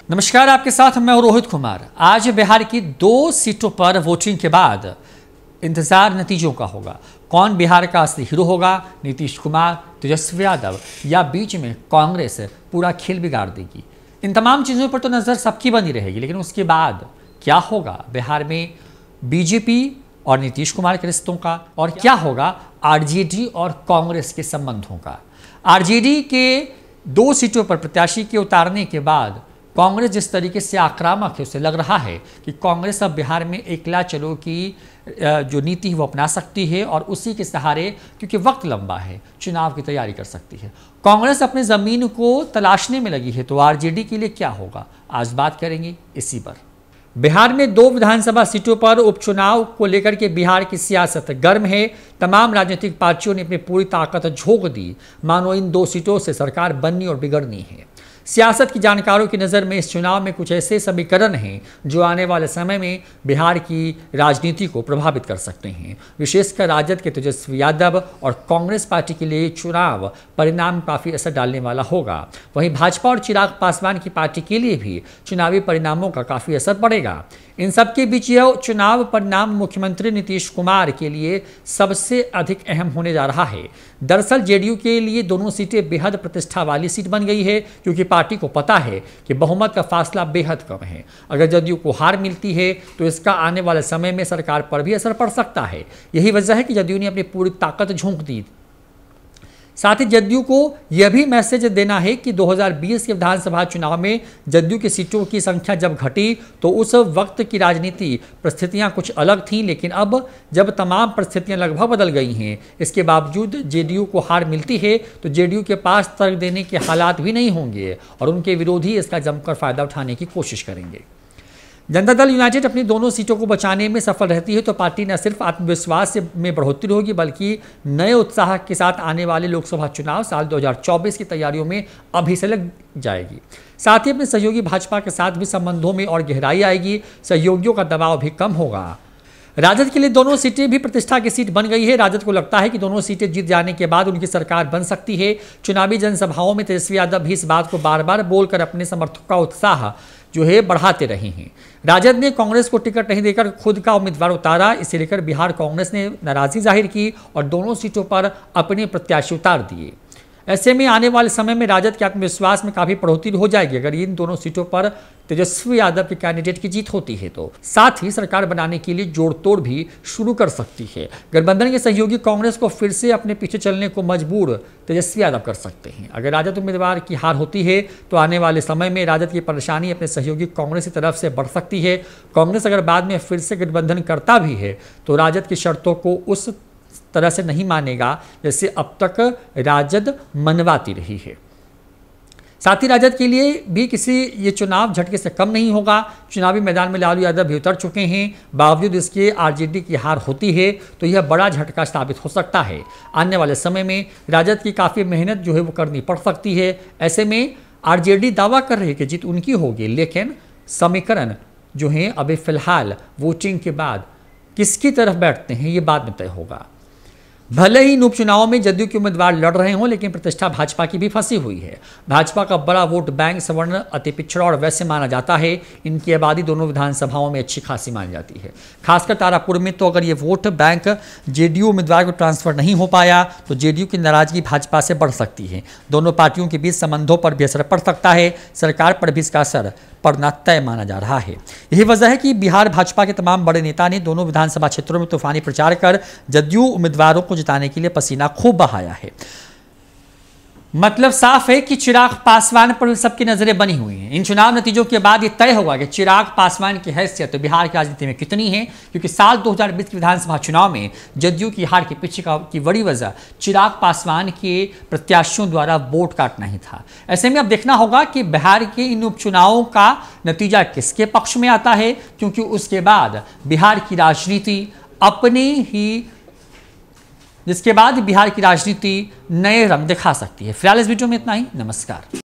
नमस्कार, आपके साथ मैं हूं रोहित कुमार। आज बिहार की 2 सीटों पर वोटिंग के बाद इंतजार नतीजों का होगा। कौन बिहार का असली हीरो होगा, नीतीश कुमार, तेजस्वी यादव या बीच में कांग्रेस पूरा खेल बिगाड़ देगी। इन तमाम चीज़ों पर तो नज़र सबकी बनी रहेगी, लेकिन उसके बाद क्या होगा बिहार में बीजेपी और नीतीश कुमार के रिश्तों का, और क्या होगा आरजेडी और कांग्रेस के संबंधों का। आरजेडी के 2 सीटों पर प्रत्याशी के उतारने के बाद कांग्रेस जिस तरीके से आक्रामक है, उसे लग रहा है कि कांग्रेस अब बिहार में एकला चलो की जो नीति वो अपना सकती है और उसी के सहारे, क्योंकि वक्त लंबा है, चुनाव की तैयारी कर सकती है। कांग्रेस अपनी ज़मीन को तलाशने में लगी है, तो आरजेडी के लिए क्या होगा, आज बात करेंगे इसी पर। बिहार में 2 विधानसभा सीटों पर उपचुनाव को लेकर के बिहार की सियासत गर्म है। तमाम राजनीतिक पार्टियों ने अपनी पूरी ताकत झोंक दी, मानो इन 2 सीटों से सरकार बननी और बिगड़नी है। सियासत की जानकारों की नज़र में इस चुनाव में कुछ ऐसे समीकरण हैं जो आने वाले समय में बिहार की राजनीति को प्रभावित कर सकते हैं। विशेषकर राजद के तेजस्वी यादव और कांग्रेस पार्टी के लिए चुनाव परिणाम काफ़ी असर डालने वाला होगा। वहीं भाजपा और चिराग पासवान की पार्टी के लिए भी चुनावी परिणामों का काफ़ी असर पड़ेगा। इन सबके बीच यह चुनाव परिणाम मुख्यमंत्री नीतीश कुमार के लिए सबसे अधिक अहम होने जा रहा है। दरअसल जेडीयू के लिए दोनों सीटें बेहद प्रतिष्ठा वाली सीट बन गई है, क्योंकि पार्टी को पता है कि बहुमत का फासला बेहद कम है। अगर जदयू को हार मिलती है तो इसका आने वाले समय में सरकार पर भी असर पड़ सकता है। यही वजह है कि जदयू ने अपनी पूरी ताकत झोंक दी। साथ ही जदयू को यह भी मैसेज देना है कि 2020 के विधानसभा चुनाव में जदयू की सीटों की संख्या जब घटी तो उस वक्त की राजनीति परिस्थितियां कुछ अलग थीं, लेकिन अब जब तमाम परिस्थितियां लगभग बदल गई हैं, इसके बावजूद जेडीयू को हार मिलती है तो जेडीयू के पास तर्क देने के हालात भी नहीं होंगे और उनके विरोधी इसका जमकर फायदा उठाने की कोशिश करेंगे। जनता दल यूनाइटेड अपनी दोनों सीटों को बचाने में सफल रहती है तो पार्टी न सिर्फ आत्मविश्वास में बढ़ोतरी होगी, बल्कि नए उत्साह के साथ आने वाले लोकसभा चुनाव साल 2024 की तैयारियों में अभी से लग जाएगी। साथ ही अपने सहयोगी भाजपा के साथ भी संबंधों में और गहराई आएगी, सहयोगियों का दबाव भी कम होगा। राजद के लिए दोनों सीटें भी प्रतिष्ठा की सीट बन गई है। राजद को लगता है कि दोनों सीटें जीत जाने के बाद उनकी सरकार बन सकती है। चुनावी जनसभाओं में तेजस्वी यादव भी इस बात को बार बार बोलकर अपने समर्थकों का उत्साह जो है बढ़ाते रहे हैं। राजद ने कांग्रेस को टिकट नहीं देकर खुद का उम्मीदवार उतारा, इसे लेकर बिहार कांग्रेस ने नाराजगी जाहिर की और दोनों सीटों पर अपने प्रत्याशी उतार दिए। ऐसे में आने वाले समय में राजद के आत्मविश्वास में काफ़ी बढ़ोतरी हो जाएगी अगर इन दोनों सीटों पर तेजस्वी यादव के कैंडिडेट की जीत होती है तो। साथ ही सरकार बनाने के लिए जोड़तोड़ भी शुरू कर सकती है। गठबंधन के सहयोगी कांग्रेस को फिर से अपने पीछे चलने को मजबूर तेजस्वी यादव कर सकते हैं। अगर राजद उम्मीदवार की हार होती है तो आने वाले समय में राजद की परेशानी अपने सहयोगी कांग्रेस की तरफ से बढ़ सकती है। कांग्रेस अगर बाद में फिर से गठबंधन करता भी है तो राजद की शर्तों को उस तरह से नहीं मानेगा जैसे अब तक राजद मनवाती रही है। साथ ही राजद के लिए भी ये चुनाव झटके से कम नहीं होगा। चुनावी मैदान में लालू यादव भी उतर चुके हैं, बावजूद इसके आरजेडी की हार होती है तो यह बड़ा झटका साबित हो सकता है। आने वाले समय में राजद की काफ़ी मेहनत जो है वो करनी पड़ सकती है। ऐसे में आरजेडी दावा कर रही है कि जीत उनकी होगी, लेकिन समीकरण जो हैं अभी फिलहाल वोटिंग के बाद किसकी तरफ बैठते हैं ये बाद में तय होगा। भले ही इन उपचुनावों में जदयू के उम्मीदवार लड़ रहे हों, लेकिन प्रतिष्ठा भाजपा की भी फंसी हुई है। भाजपा का बड़ा वोट बैंक सवर्ण, अति पिछड़ा और वैसे माना जाता है। इनकी आबादी दोनों विधानसभाओं में अच्छी खासी मानी जाती है। खासकर तारापुर में तो अगर ये वोट बैंक जेडीयू उम्मीदवार को ट्रांसफर नहीं हो पाया तो जेडीयू की नाराजगी भाजपा से बढ़ सकती है। दोनों पार्टियों के बीच संबंधों पर भी असर पड़ सकता है। सरकार पर भी इसका असर पड़ना तय माना जा रहा है। यही वजह है कि बिहार भाजपा के तमाम बड़े नेता ने दोनों विधानसभा क्षेत्रों में तूफानी प्रचार कर जदयू उम्मीदवारों को जिताने के लिए पसीना खूब बहाया है। मतलब साफ है कि चिराग पासवान पर सबकी नजरें बनी हुई हैं। इन चुनाव नतीजों के बाद ये तय होगा कि चिराग पासवान की हैसियत तो बिहार की राजनीति में कितनी है, क्योंकि साल 2020 के विधानसभा चुनाव में जदयू की हार के पीछे की बड़ी वजह चिराग पासवान के प्रत्याशियों द्वारा वोट काटना ही था। ऐसे में अब देखना होगा कि बिहार के इन उपचुनावों का नतीजा किसके पक्ष में आता है, क्योंकि उसके बाद बिहार की राजनीति जिसके बाद बिहार की राजनीति नए रंग दिखा सकती है। फिलहाल इस वीडियो में इतना ही। नमस्कार।